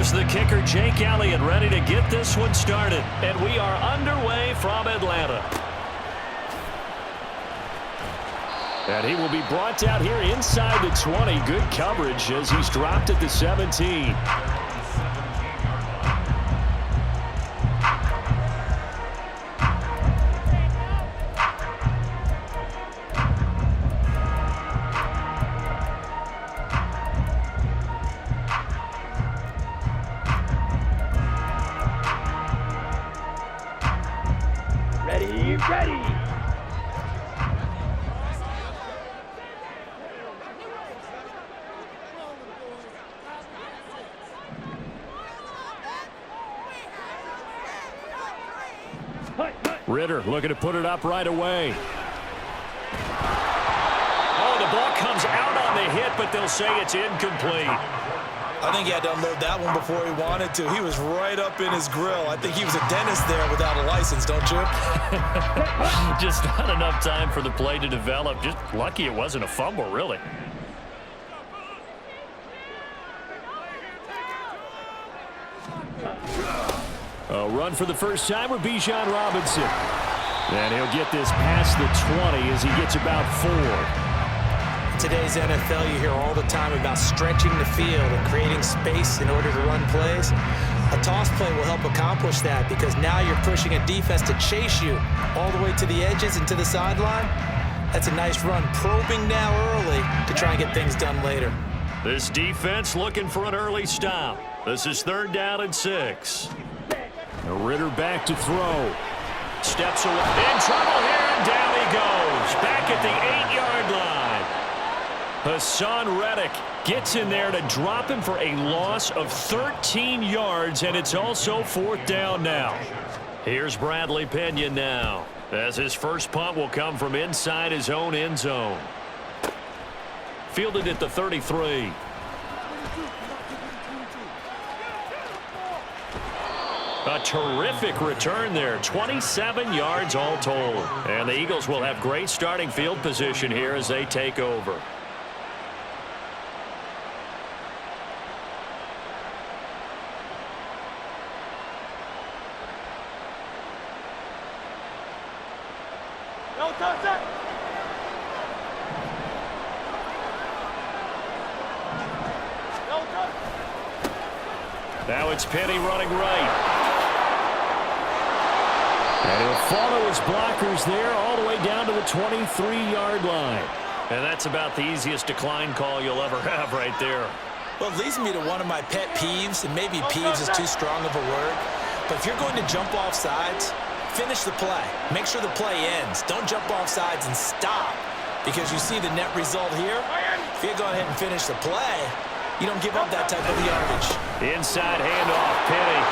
Here's the kicker, Jake Elliott, ready to get this one started. And we are underway from Atlanta. And he will be brought down here inside the 20. Good coverage as he's dropped at the 17. Ritter looking to put it up right away. Oh, the ball comes out on the hit, but they'll say it's incomplete. I think he had to unload that one before he wanted to. He was right up in his grill. I think he was a dentist there without a license, don't you? Just not enough time for the play to develop. Just lucky it wasn't a fumble, really. A run for the first time with Bijan Robinson. And he'll get this past the 20 as he gets about 4. In today's NFL, you hear all the time about stretching the field and creating space in order to run plays. A toss play will help accomplish that because now you're pushing a defense to chase you all the way to the edges and to the sideline. That's a nice run, probing now early to try and get things done later. This defense looking for an early stop. This is 3rd down and 6. Ritter back to throw. Steps away. In trouble here, and down he goes. Back at the 8-yard line. Hassan Reddick gets in there to drop him for a loss of 13 yards, and it's also 4th down now. Here's Bradley Pinion now, as his first punt will come from inside his own end zone. Fielded at the 33. A terrific return there. 27 yards all told. And the Eagles will have great starting field position here as they take over. Now it's Penny running right. And he'll follow his blockers there all the way down to the 23-yard line. And that's about the easiest decline call you'll ever have right there. Well, it leads me to one of my pet peeves, and maybe peeves is too strong of a word. But if you're going to jump off sides, finish the play. Make sure the play ends. Don't jump off sides and stop. Because you see the net result here. If you go ahead and finish the play, you don't give up that type of yardage. Inside handoff, Penny.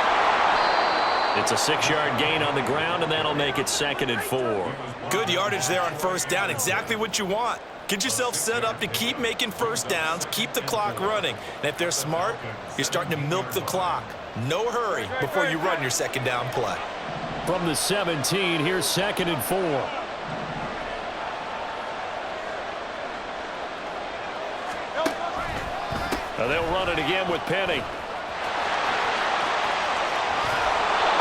It's a 6-yard gain on the ground, and that'll make it 2nd and 4. Good yardage there on 1st down. Exactly what you want. Get yourself set up to keep making 1st downs, keep the clock running. And if they're smart, you're starting to milk the clock. No hurry before you run your 2nd down play. From the 17, here's 2nd and 4. Now they'll run it again with Penny.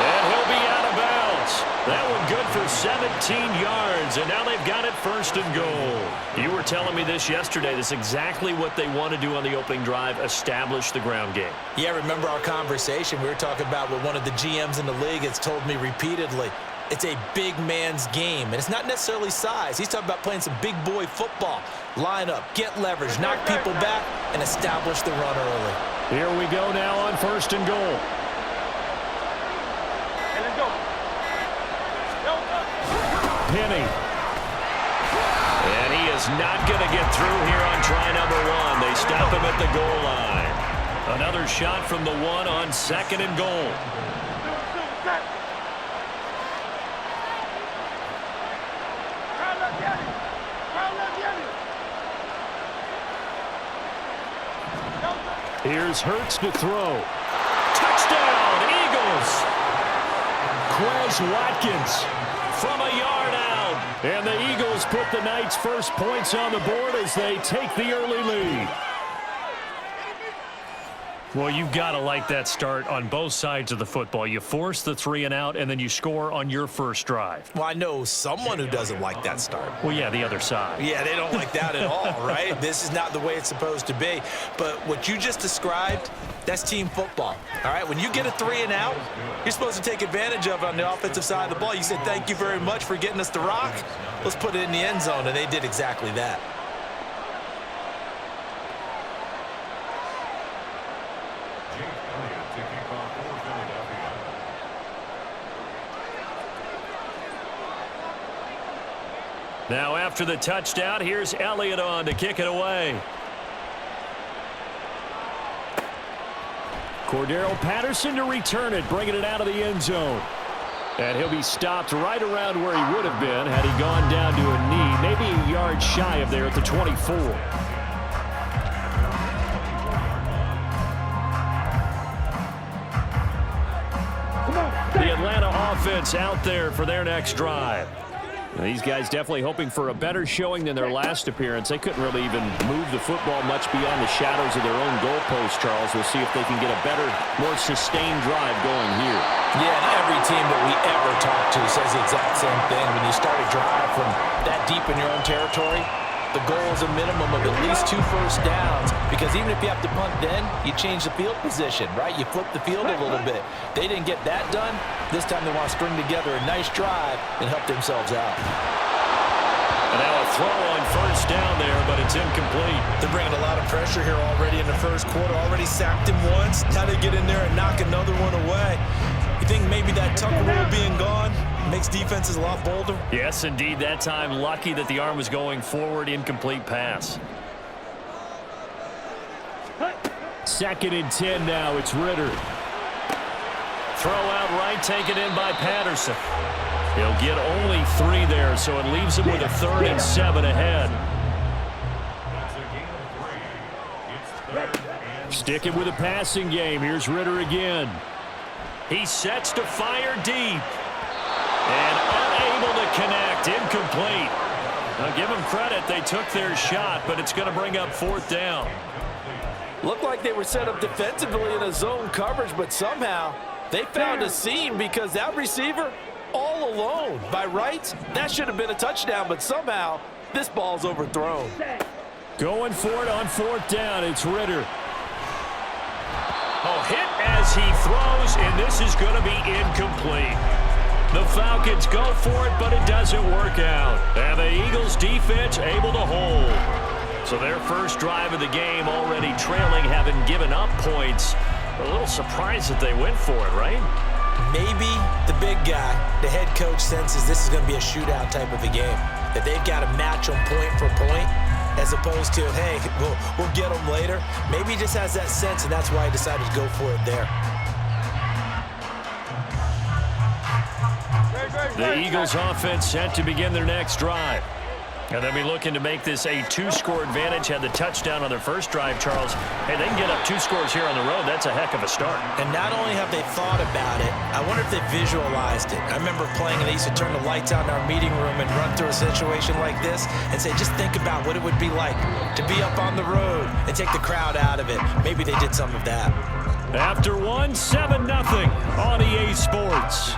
And he'll be out of bounds. That one good for 17 yards, and now they've got it 1st and goal. You were telling me this yesterday. This is exactly what they want to do on the opening drive, establish the ground game. Yeah, remember our conversation? We were talking about what one of the GMs in the league has told me repeatedly. It's a big man's game, and it's not necessarily size. He's talking about playing some big boy football. Line up, get leverage, knock people back, and establish the run early. Here we go now on 1st and goal. Penny. And he is not going to get through here on try number 1. They stop him at the goal line. Another shot from the 1 on 2nd and goal. Here's Hurts to throw. Touchdown, Eagles! Quez Watkins from a yard out. And the Eagles put the night's first points on the board as they take the early lead. Well, you've got to like that start on both sides of the football. You force the 3 and out, and then you score on your first drive. Well, I know someone who doesn't like that start. Well, yeah, the other side. Yeah, they don't like that at all, right? This is not the way it's supposed to be. But what you just described, that's team football. All right, when you get a 3 and out, you're supposed to take advantage of it on the offensive side of the ball. You said, thank you very much for getting us the rock. Let's put it in the end zone, and they did exactly that. Now after the touchdown, here's Elliott on to kick it away. Cordero Patterson to return it, bringing it out of the end zone. And he'll be stopped right around where he would have been had he gone down to a knee, maybe a yard shy of there at the 24. The Atlanta offense out there for their next drive. Now, these guys definitely hoping for a better showing than their last appearance. They couldn't really even move the football much beyond the shadows of their own goalpost, Charles. We'll see if they can get a better, more sustained drive going here. Yeah, and every team that we ever talk to says the exact same thing. When you start a drive from that deep in your own territory, the goal is a minimum of at least 2 first downs, because even if you have to punt then, you change the field position, right? You flip the field a little bit. They didn't get that done. This time they want to string together a nice drive and help themselves out. And now a throw on first down there, but it's incomplete. They're bringing a lot of pressure here already in the first quarter. Already sacked him once. Now they get in there and knock another one away. You think maybe that Tucker rule being gone makes defenses a lot bolder? Yes, indeed. That time, lucky that the arm was going forward. Incomplete pass. 2nd and 10 now. It's Ritter. Throw out right, taken in by Patterson. He'll get only 3 there, so it leaves him with a 3rd and 7 ahead. Sticking with a passing game. Here's Ritter again. He sets to fire deep. And unable to connect. Incomplete. Now give them credit. They took their shot, but it's going to bring up 4th down. Looked like they were set up defensively in a zone coverage, but somehow they found a seam because that receiver all alone. By rights, that should have been a touchdown, but somehow this ball's overthrown. Going for it on 4th down. It's Ritter. Oh, hit as he throws, and this is going to be incomplete. The Falcons go for it, but it doesn't work out. And the Eagles defense able to hold. So their first drive of the game already trailing, having given up points. A little surprised that they went for it, right? Maybe the big guy, the head coach, senses this is going to be a shootout type of a game. That they've got to match them point for point, as opposed to, hey, we'll get them later. Maybe he just has that sense, and that's why he decided to go for it there. The Eagles offense set to begin their next drive. And they'll be looking to make this a 2-score advantage. Had the touchdown on their first drive, Charles. Hey, they can get up 2 scores here on the road. That's a heck of a start. And not only have they thought about it, I wonder if they visualized it. I remember playing, and they used to turn the lights out in our meeting room and run through a situation like this and say, just think about what it would be like to be up on the road and take the crowd out of it. Maybe they did some of that. After 1, 7-0 on EA Sports.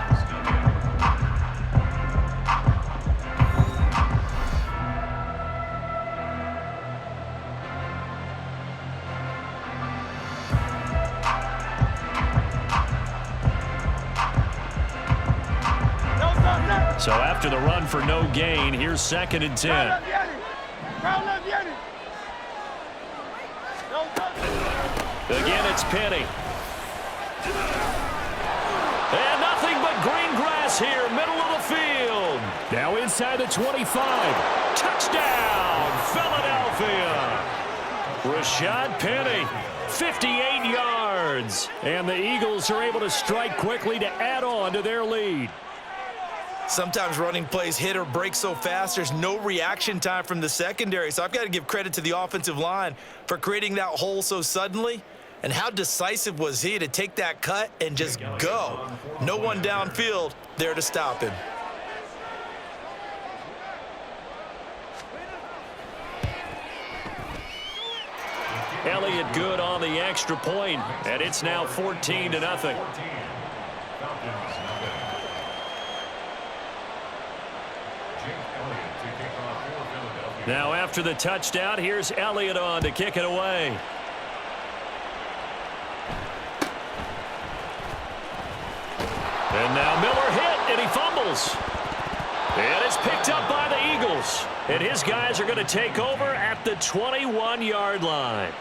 So after the run for no gain, here's 2nd and 10. Again, it's Penny. And nothing but green grass here, middle of the field. Now inside the 25. Touchdown, Philadelphia. Rashad Penny, 58 yards. And the Eagles are able to strike quickly to add on to their lead. Sometimes running plays hit or break so fast, there's no reaction time from the secondary. So I've got to give credit to the offensive line for creating that hole so suddenly. And how decisive was he to take that cut and just go? No one downfield there to stop him. Elliott good on the extra point, and it's now 14-0. Now after the touchdown, here's Elliott on to kick it away. And now Miller hit, and he fumbles. And it's picked up by the Eagles. And his guys are going to take over at the 21-yard line.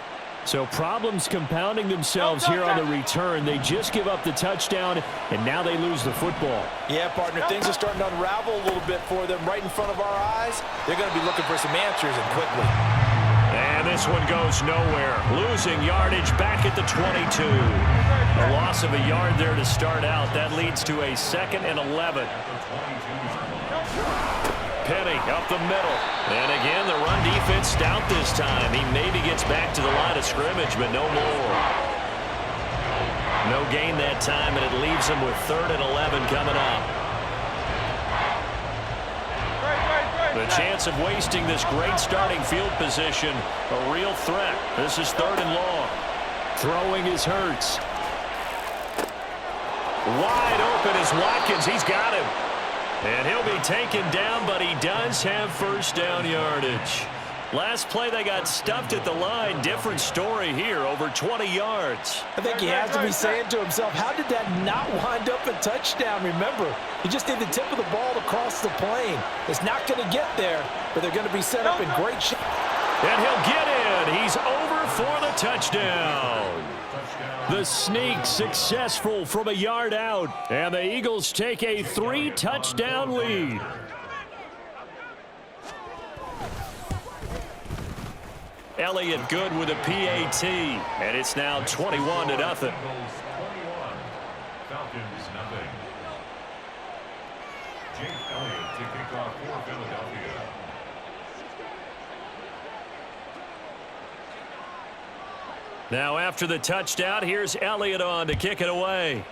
So problems compounding themselves here on the return. They just give up the touchdown, and now they lose the football. Yeah, partner, things are starting to unravel a little bit for them right in front of our eyes. They're going to be looking for some answers, and quickly. And this one goes nowhere. Losing yardage back at the 22. A loss of a yard there to start out. That leads to a 2nd and 11. Penny up the middle. And again, the run defense stout this time. He maybe gets back to the line of scrimmage, but no more. No gain that time, and it leaves him with 3rd and 11 coming up. The chance of wasting this great starting field position, a real threat. This is 3rd and long. Throwing is Hurts. Wide open is Watkins. He's got him. And he'll be taken down, but he does have first down yardage. Last play, they got stuffed at the line. Different story here, over 20 yards. I think he has to be saying to himself, how did that not wind up a touchdown? Remember, he just did the tip of the ball to cross the plane. It's not going to get there, but they're going to be set up in great shape. And he'll get in. He's over for the touchdown. The sneak successful from a yard out, and the Eagles take a 3-touchdown lead. Elliott good with a PAT, and it's now 21-0. Falcons, nothing. Jake Elliott to kick off for Philadelphia. Now after the touchdown, here's Elliott on to kick it away.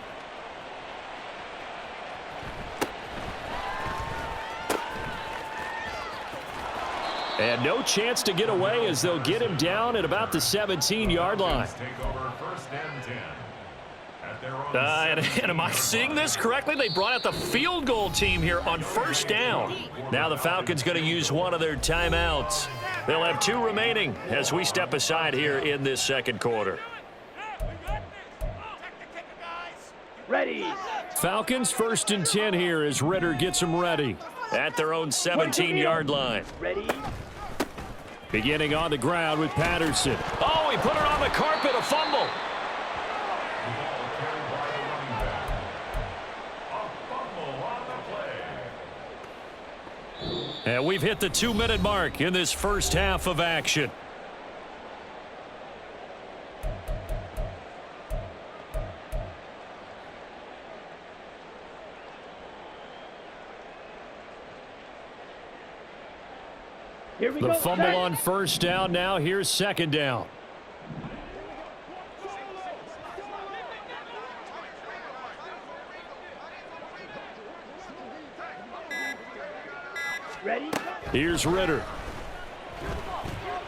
And no chance to get away as they'll get him down at about the 17-yard line. Take over 1st and 10. At their own And am I seeing this correctly? They brought out the field goal team here on 1st down. Now the Falcons going to use one of their timeouts. They'll have 2 remaining as we step aside here in this 2nd quarter. Ready. Falcons 1st and 10 here as Ritter gets them ready. At their own 17-yard line. Ready. Beginning on the ground with Patterson. Oh, he put it on the carpet, a fumble. And we've hit the 2-minute mark in this first half of action. Here we The go. fumble on 1st down. Now here's 2nd down. Ready. Here's Ritter.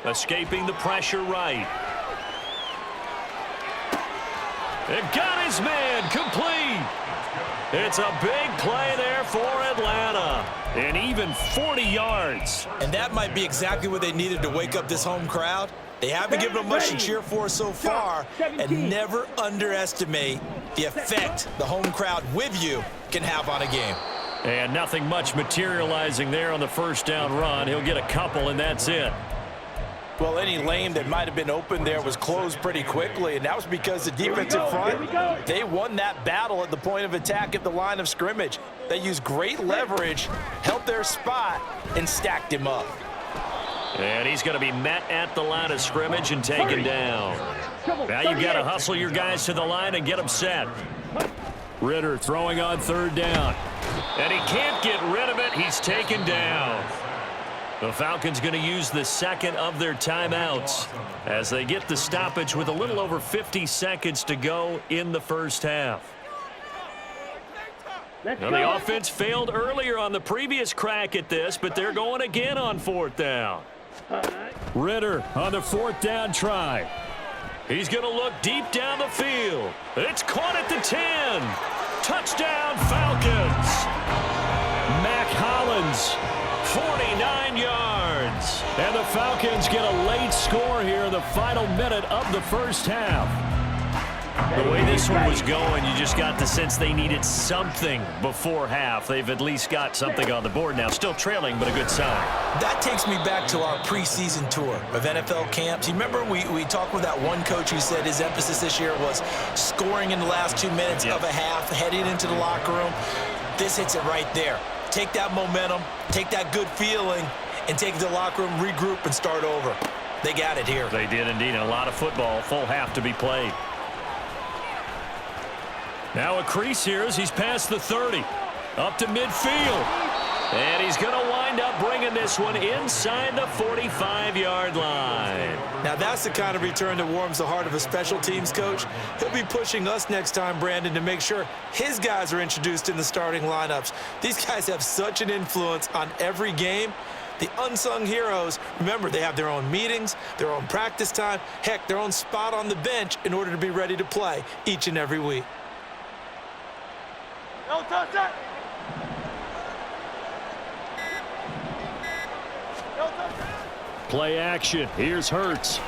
Escaping the pressure right. And got his man complete. It's a big play there for Atlanta. And even 40 yards. And that might be exactly what they needed to wake up this home crowd. They haven't given them much to cheer for so far. And never underestimate the effect the home crowd with you can have on a game. And nothing much materializing there on the 1st down run. He'll get a couple, and that's it. Well, any lane that might have been open there was closed pretty quickly, and that was because the defensive front, they won that battle at the point of attack at the line of scrimmage. They used great leverage, held their spot, and stacked him up. And he's going to be met at the line of scrimmage and taken down. Now you've got to hustle your guys to the line and get them set. Ritter throwing on 3rd down. And he can't get rid of it. He's taken down. The Falcons going to use the 2nd of their timeouts as they get the stoppage with a little over 50 seconds to go in the first half. Now, the offense failed earlier on the previous crack at this, but they're going again on 4th down. Ritter on the 4th down try. He's going to look deep down the field. It's caught at the 10. Touchdown, Falcons. Mac Hollins, 49 yards. And the Falcons get a late score here in the final minute of the first half. The way this one was going, you just got the sense they needed something before half. They've at least got something on the board now. Still trailing, but a good sign. That takes me back to our preseason tour of NFL camps. You remember we talked with that one coach who said his emphasis this year was scoring in the last 2 minutes of a half, heading into the locker room. This hits it right there. Take that momentum, take that good feeling, and take it to the locker room, regroup, and start over. They got it here. They did indeed. A lot of football, full half to be played. Now a crease here as he's past the 30. Up to midfield. And he's going to wind up bringing this one inside the 45-yard line. Now that's the kind of return that warms the heart of a special teams coach. He'll be pushing us next time, Brandon, to make sure his guys are introduced in the starting lineups. These guys have such an influence on every game. The unsung heroes, remember, they have their own meetings, their own practice time, heck, their own spot on the bench in order to be ready to play each and every week. Don't touch that. Play action. Here's Hurts.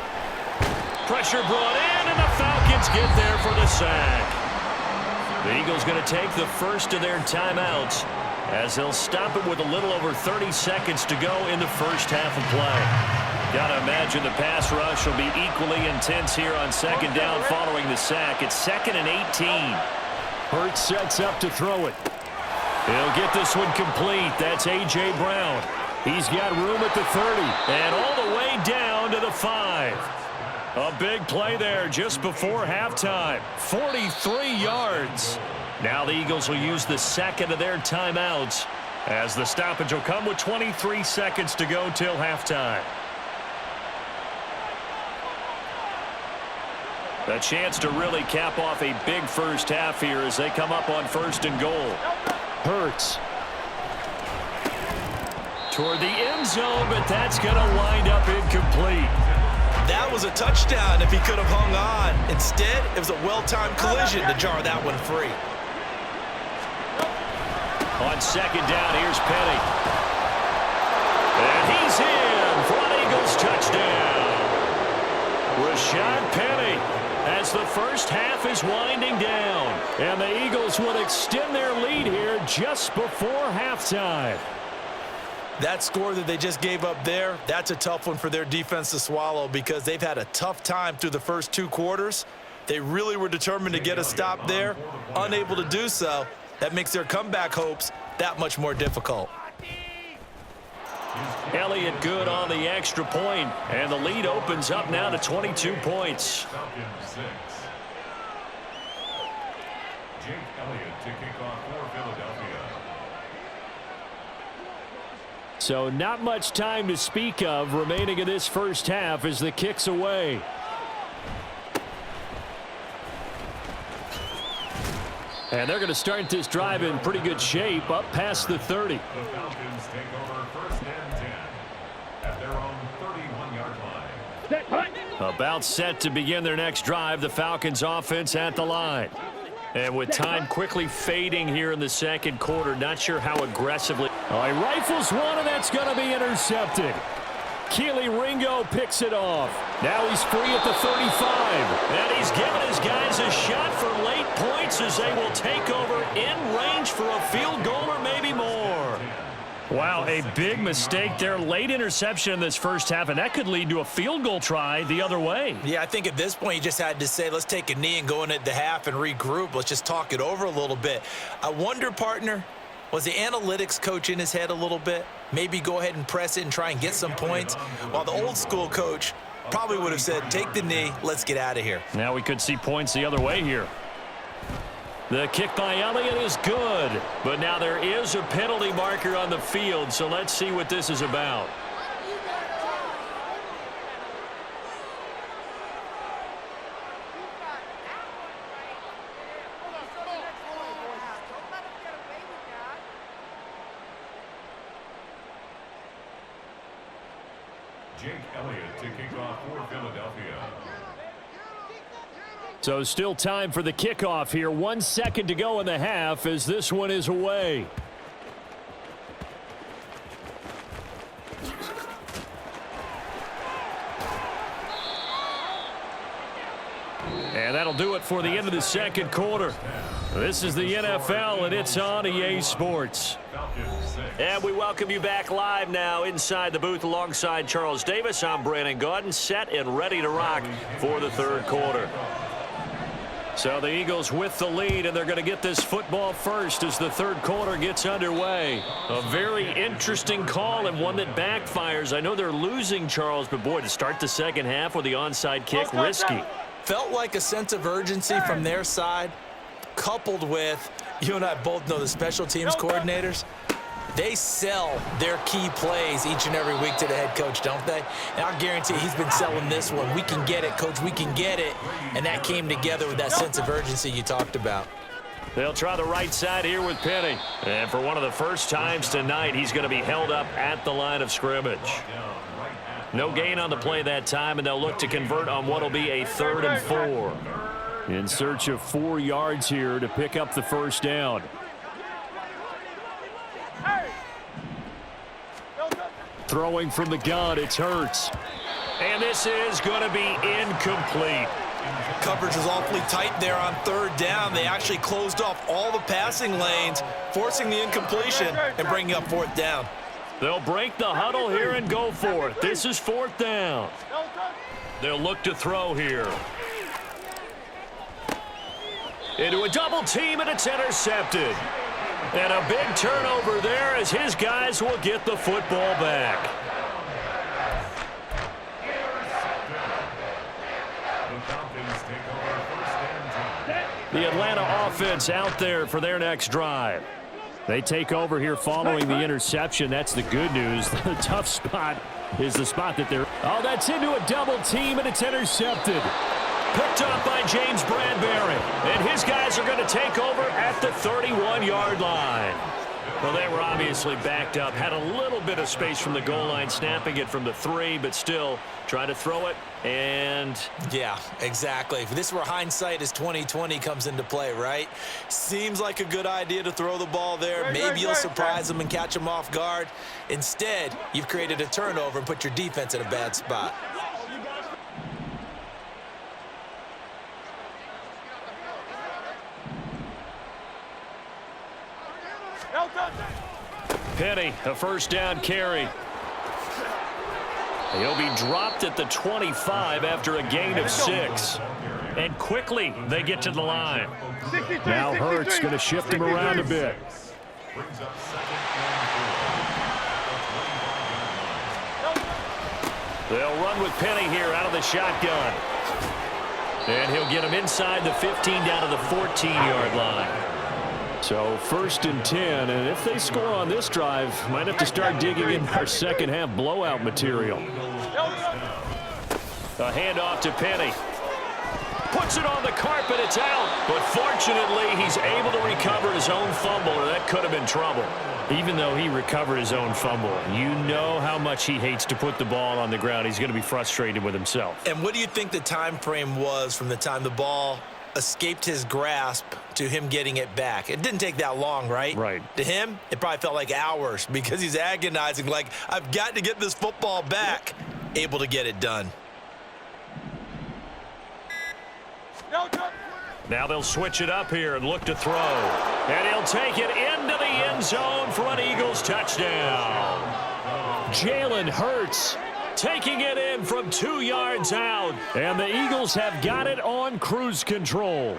Pressure brought in, and the Falcons get there for the sack. The Eagles going to take the first of their timeouts as they'll stop it with a little over 30 seconds to go in the first half of play. Got to imagine the pass rush will be equally intense here on second down following the sack. It's 2nd and 18. Hurts sets up to throw it. He'll get this one complete. That's A.J. Brown. He's got room at the 30 and all the way down to the 5. A big play there just before halftime. 43 yards. Now the Eagles will use the second of their timeouts as the stoppage will come with 23 seconds to go till halftime. A chance to really cap off a big first half here as they come up on 1st and goal. Hurts. Toward the end zone, but that's going to wind up incomplete. That was a touchdown if he could have hung on. Instead, it was a well-timed collision to jar that one free. On second down, here's Penny. And he's in for an Eagles touchdown. Rashad Penny as the first half is winding down. And the Eagles will extend their lead here just before halftime. That score that they just gave up there, that's a tough one for their defense to swallow because they've had a tough time through the first 2 quarters. They really were determined to get a stop there, unable to do so. That makes their comeback hopes that much more difficult. Elliott good on the extra point, and the lead opens up now to 22 points. Falcons 6. Jake Elliott to kick off for Philadelphia. So not much time to speak of remaining in this first half as the kick's away. And they're going to start this drive in pretty good shape up past the 30. The Falcons take over 1st and 10 at their own 31-yard line. About set to begin their next drive, the Falcons offense at the line. And with time quickly fading here in the second quarter, not sure how aggressively. Oh, he rifles one, and that's going to be intercepted. Keely Ringo picks it off. Now he's free at the 35. And he's giving his guys a shot for late points as they will take over in range for a field goal or maybe more. Wow, a big mistake there. Late interception in this first half, and that could lead to a field goal try the other way. Yeah, I think at this point you just had to say, let's take a knee and go into the half and regroup. Let's just talk it over a little bit. I wonder, partner, was the analytics coach in his head a little bit? Maybe go ahead and press it and try and get some points? While the old school coach probably would have said, take the knee, let's get out of here. Now we could see points the other way here. The kick by Elliott is good, but now there is a penalty marker on the field, so let's see what this is about. Jake Elliott to kick off for Philadelphia. So still time for the kickoff here. 1 second to go in the half as this one is away. And that'll do it for the end of the second quarter. This is the NFL, and it's on EA Sports. And we welcome you back live now inside the booth alongside Charles Davis. I'm Brandon Gaudin, set and ready to rock for the third quarter. So the Eagles with the lead, and they're going to get this football first as the third quarter gets underway. A very interesting call and one that backfires. I know they're losing, Charles, but boy, to start the second half with the onside kick, risky. Felt like a sense of urgency from their side, coupled with, you and I both know the special teams coordinators, they sell their key plays each and every week to the head coach, don't they? And I guarantee he's been selling this one. We can get it, coach, we can get it. And that came together with that sense of urgency you talked about. They'll try the right side here with Penny. And for one of the first times tonight, he's going to be held up at the line of scrimmage. No gain on the play that time, and they'll look to convert on what will be a 3rd and 4. In search of 4 yards here to pick up the first down. Throwing from the gun, it's Hurts. And this is going to be incomplete. Coverage was awfully tight there on 3rd down. They actually closed off all the passing lanes, forcing the incompletion and bringing up 4th down. They'll break the huddle here and go for it. This is 4th down. They'll look to throw here. Into a double team, and it's intercepted. And a big turnover there as his guys will get the football back. The Atlanta offense out there for their next drive. They take over here following the interception. That's the good news. The tough spot is the spot that they're... Oh, that's into a double team, and it's intercepted. Picked up by James Bradbury. And his guys are going to take over at the 31-yard line. Well, they were obviously backed up. Had a little bit of space from the goal line, snapping it from the 3, but still trying to throw it. And yeah, exactly. This is where hindsight is 20/20 comes into play, right? Seems like a good idea to throw the ball there. Maybe you'll surprise them and catch them off guard. Instead, you've created a turnover and put your defense in a bad spot. Penny, a first down carry. He'll be dropped at the 25 after a gain of 6. And quickly they get to the line. Now Hurts going to shift him around a bit. They'll run with Penny here out of the shotgun. And he'll get him inside the 15 down to the 14-yard line. So 1st and 10, and if they score on this drive, might have to start digging in our second half blowout material. A handoff to Penny. Puts it on the carpet, it's out. But fortunately, he's able to recover his own fumble, or that could have been trouble. Even though he recovered his own fumble, you know how much he hates to put the ball on the ground. He's going to be frustrated with himself. And what do you think the time frame was from the time the ball escaped his grasp to him getting it back? It didn't take that long, right? Right. To him, it probably felt like hours because he's agonizing, like, I've got to get this football back. Able to get it done. Now they'll switch it up here and look to throw. And he'll take it into the end zone for an Eagles touchdown. Jalen Hurts taking it in from 2 yards out. And the Eagles have got it on cruise control.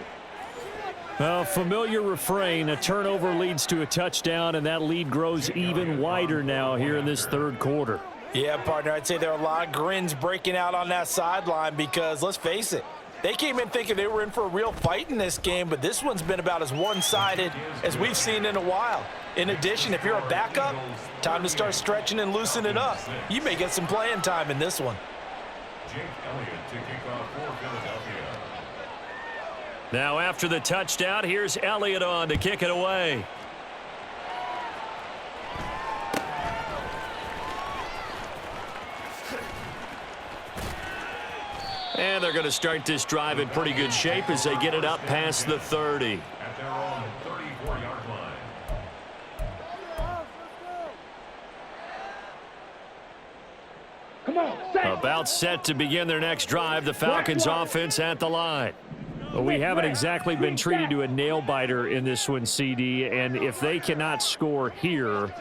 A familiar refrain, a turnover leads to a touchdown, and that lead grows even wider now here in this third quarter. Yeah, partner, I'd say there are a lot of grins breaking out on that sideline because, let's face it, they came in thinking they were in for a real fight in this game, but this one's been about as one-sided as we've seen in a while. In addition, if you're a backup, time to start stretching and loosening up. You may get some playing time in this one. Now after the touchdown, here's Elliott on to kick it away. And they're going to start this drive in pretty good shape as they get it up past the 30. At their own 34-yard line. Come on, set. About set to begin their next drive. The Falcons offense at the line. Well, we haven't exactly been treated to a nail-biter in this one, CD, and if they cannot score here,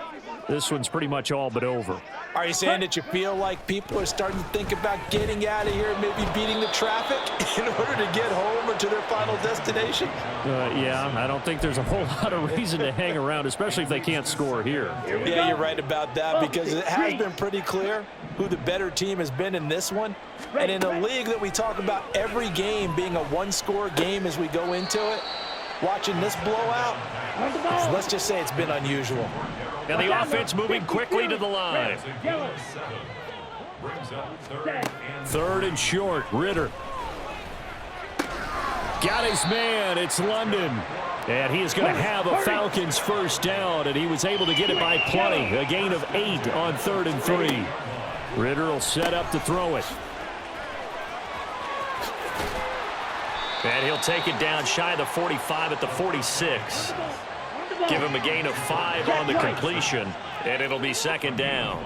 this one's pretty much all but over. Are you saying that you feel like people are starting to think about getting out of here and maybe beating the traffic in order to get home or to their final destination? Yeah, I don't think there's a whole lot of reason to hang around, especially if they can't score here. Yeah, you're right about that because it has been pretty clear who the better team has been in this one. And in a league that we talk about every game being a one-score game as we go into it, watching this blowout, let's just say it's been unusual. And the offense moving quickly to the line. Third and short, Ritter. Got his man, it's London. And he is going to have a Falcons first down, and he was able to get it by plenty. A gain of 8 on 3rd and 3. Ritter will set up to throw it. And he'll take it down shy of the 45 at the 46. Give him a gain of 5 on the completion, and it'll be second down.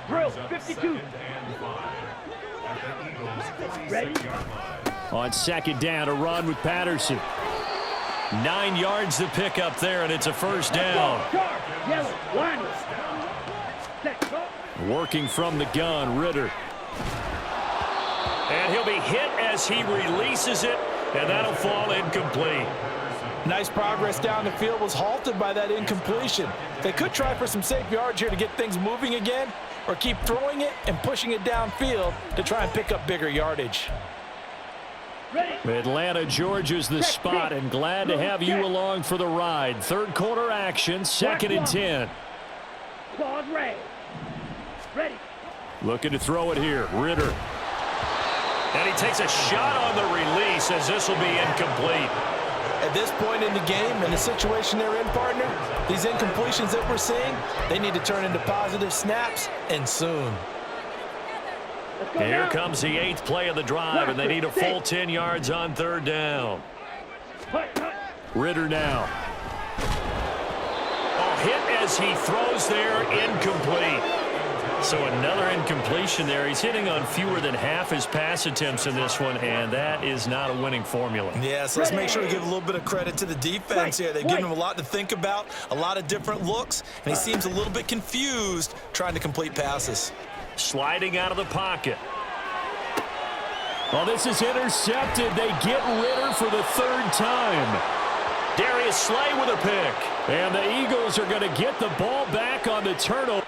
Drill, 52. Ready? On second down, a run with Patterson. 9 yards to pick up there, and it's a first down. Yellow, line. Working from the gun, Ritter. And he'll be hit as he releases it, and that'll fall incomplete. Nice progress down the field was halted by that incompletion. They could try for some safe yards here to get things moving again, or keep throwing it and pushing it downfield to try and pick up bigger yardage. Atlanta, Georgia's the spot, and glad to have you along for the ride. Third quarter action, 2nd and 10. Claws ready. Ready. Looking to throw it here, Ritter. And he takes a shot on the release as this will be incomplete. At this point in the game, in the situation they're in, partner, these incompletions that we're seeing, they need to turn into positive snaps, and soon. Here comes the 8th play of the drive, and they need a full 10 yards on 3rd down. Ritter now. Oh, hit as he throws there, incomplete. So another incompletion there. He's hitting on fewer than half his pass attempts in this one, and that is not a winning formula. Yes, let's make sure to give a little bit of credit to the defense here. They've given him a lot to think about, a lot of different looks, and he seems a little bit confused trying to complete passes. Sliding out of the pocket. Well, this is intercepted. They get Ritter for the 3rd time. Darius Slay with a pick. And the Eagles are going to get the ball back on the turnover.